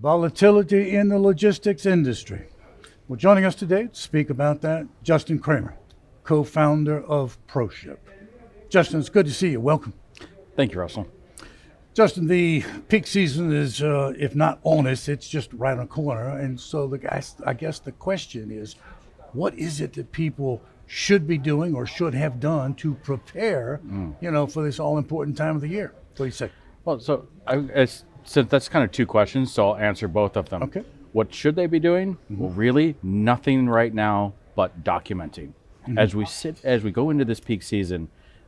Volatility in the logistics industry. Well, joining us today to speak about that, Justin Cramer, co-founder of ProShip. Justin, it's good to see you. Welcome. Thank you, Russell. Justin, the peak season is, if not on us, it's just right on the corner. And so I guess the question is, what is it that people should be doing or should have done to prepare, for this all-important time of the year? What do you say? Well, so that's kind of two questions, so I'll answer both of them. Okay. What should they be doing? Well, really nothing right now but documenting. As we go into this peak season,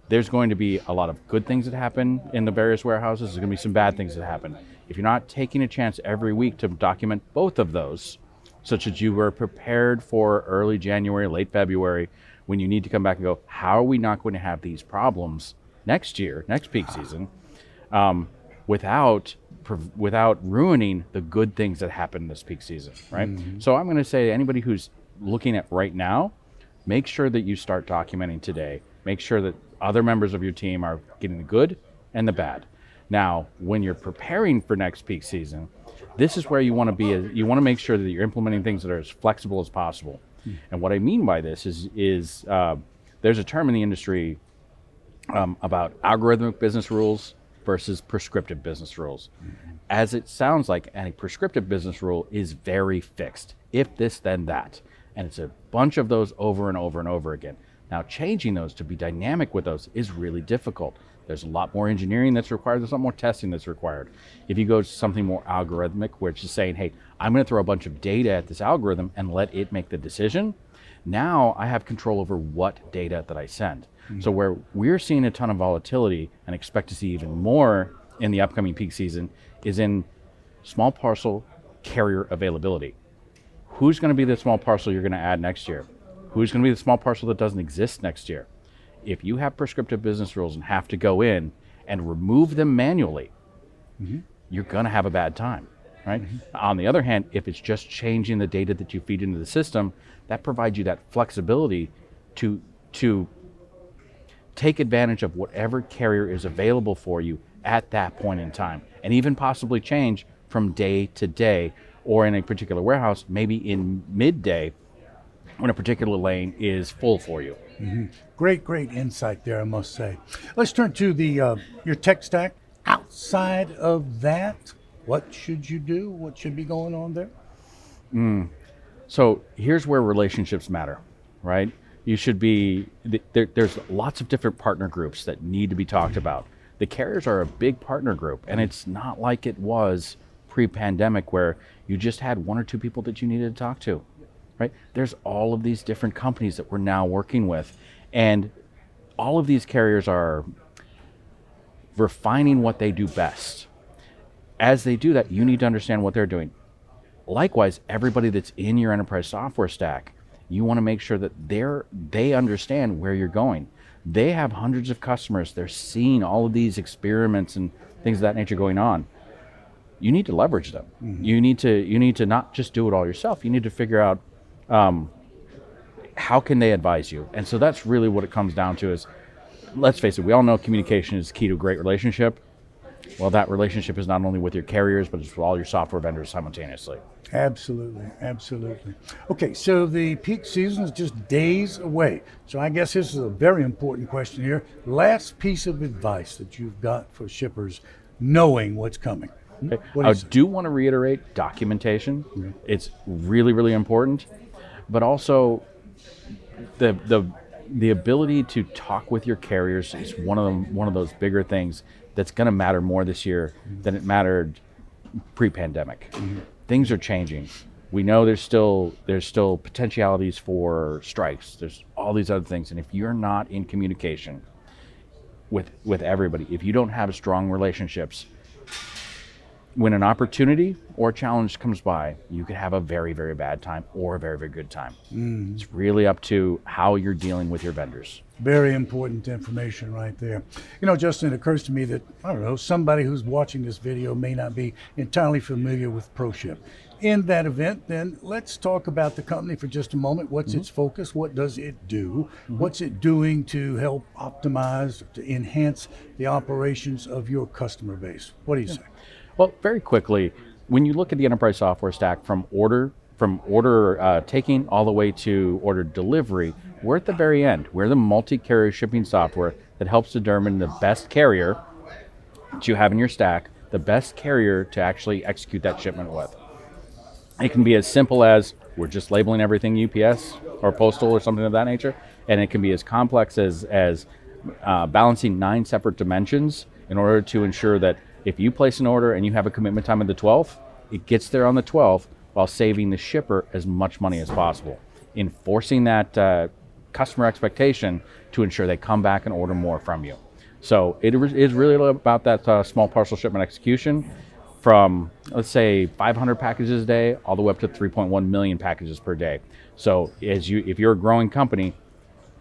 there's going to be a lot of good things that happen in the various warehouses. There's going to be some bad things that happen. If you're not taking a chance every week to document both of those, such that you were prepared for early January, late February, when you need to come back and go, how are we not going to have these problems next year, next peak season, without ruining the good things that happen this peak season, right? So I'm going to say anybody who's looking at right now, make sure that you start documenting today. Make sure that other members of your team are getting the good and the bad. Now, when you're preparing for next peak season, this is where you want to be. You want to make sure that you're implementing things that are as flexible as possible. And what I mean by this is there's a term in the industry about algorithmic business rules versus prescriptive business rules. As it sounds like, a prescriptive business rule is very fixed. If this, then that. And it's a bunch of those over and over and over again. Now, changing those to be dynamic with those is really difficult. There's a lot more engineering that's required. There's a lot more testing that's required. If you go to something more algorithmic, where it's just saying, hey, I'm going to throw a bunch of data at this algorithm and let it make the decision, now I have control over what data that I send. So where we're seeing a ton of volatility and expect to see even more in the upcoming peak season is in small parcel carrier availability. Who's going to be the small parcel you're going to add next year? Who's going to be the small parcel that doesn't exist next year? If you have prescriptive business rules and have to go in and remove them manually, you're going to have a bad time, right? On the other hand, if it's just changing the data that you feed into the system, that provides you that flexibility to take advantage of whatever carrier is available for you at that point in time, and even possibly change from day to day, or in a particular warehouse, maybe in midday when a particular lane is full for you. Great insight there, I must say. Let's turn to your tech stack. Outside of that, what should you do? What should be going on there? So here's where relationships matter, right? You should be, there's lots of different partner groups that need to be talked about. The carriers are a big partner group, and it's not like it was pre-pandemic where you just had one or two people that you needed to talk to, right? There's all of these different companies that we're now working with, and all of these carriers are refining what they do best. As they do that, you need to understand what they're doing. Likewise, everybody that's in your enterprise software stack, you want to make sure that they understand where you're going. They have hundreds of customers. They're seeing all of these experiments and things of that nature going on. You need to leverage them. You need to not just do it all yourself. You need to figure out how can they advise you. And so that's really what it comes down to is, let's face it, we all know communication is key to a great relationship. Well, that relationship is not only with your carriers, but it's with all your software vendors simultaneously. Absolutely. Okay, so the peak season is just days away. So I guess this is a very important question here. Last piece of advice that you've got for shippers knowing what's coming. Okay. I do want to reiterate documentation. It's really, really important, but also the ability to talk with your carriers is one of those bigger things that's going to matter more this year than it mattered pre-pandemic. Things are changing. We know there's still potentialities for strikes. There's all these other things, and if you're not in communication with everybody, if you don't have strong relationships, when an opportunity or a challenge comes by, you could have a very, very bad time or a very, very good time. It's really up to how you're dealing with your vendors. Very important information right there. Justin, it occurs to me that, somebody who's watching this video may not be entirely familiar with ProShip. In that event, then let's talk about the company for just a moment. What's its focus? What does it do? What's it doing to help optimize, to enhance the operations of your customer base? What do you say? Well, very quickly, when you look at the enterprise software stack from order taking all the way to order delivery, we're at the very end. We're the multi-carrier shipping software that helps determine the best carrier that you have in your stack, the best carrier to actually execute that shipment with. It can be as simple as we're just labeling everything UPS or postal or something of that nature, and it can be as complex as balancing 9 separate dimensions in order to ensure that if you place an order and you have a commitment time of the 12th, it gets there on the 12th while saving the shipper as much money as possible, enforcing that customer expectation to ensure they come back and order more from you. So it is really about that small parcel shipment execution from, let's say, 500 packages a day all the way up to 3.1 million packages per day. So if you're a growing company,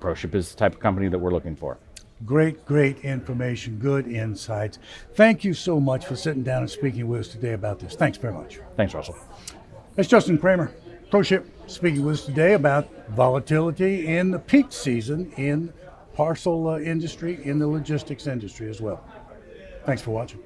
ProShip is the type of company that we're looking for. Great information, good insights. Thank you so much for sitting down and speaking with us today about this. Thanks very much. Thanks, Russell. That's Justin Cramer, ProShip, speaking with us today about volatility in the peak season in parcel industry, in the logistics industry as well. Thanks for watching.